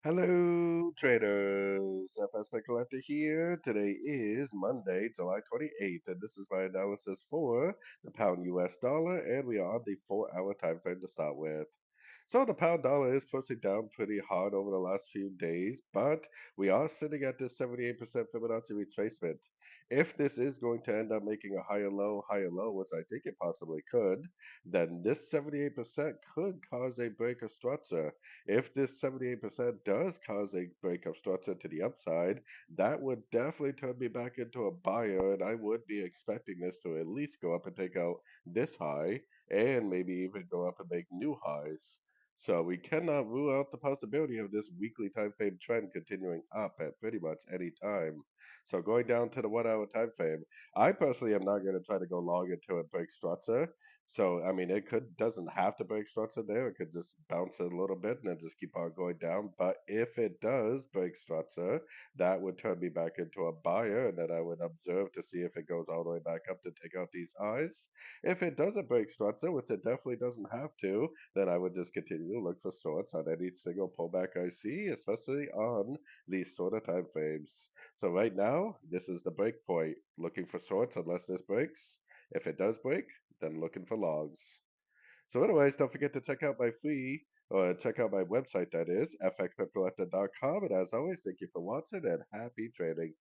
Hello, traders. FX Pip Collector here. Today is Monday, July 28th, and this is my analysis for the pound US dollar, and we are on the 4-hour time frame to start with. So the pound dollar is pushing down pretty hard over the last few days, but we are sitting at this 78% Fibonacci retracement. If this is going to end up making a higher low, which I think it possibly could, then this 78% could cause a break of structure. If this 78% does cause a break of structure to the upside, that would definitely turn me back into a buyer, and I would be expecting this to at least go up and take out this high and maybe even go up and make new highs. So we cannot rule out the possibility of this weekly time frame trend continuing up at pretty much any time. So going down to the 1 hour time frame, I personally am not going to try to go long until it breaks structure. So I mean, it could doesn't have to break structure there. It could just bounce it a little bit and then just keep on going down. But if it does break structure, that would turn me back into a buyer, and then I would observe to see if it goes all the way back up to take out these highs. If it doesn't break structure, which it definitely doesn't have to, then I would just continue to look for shorts on any single pullback I see, especially on these sort of time frames. So right now, this is the break point. Looking for shorts unless this breaks. If it does break, then looking for logs. So anyways, don't forget to check out my free or check out my website, that is fxpipcollector.com. And as always, thank you for watching and happy trading.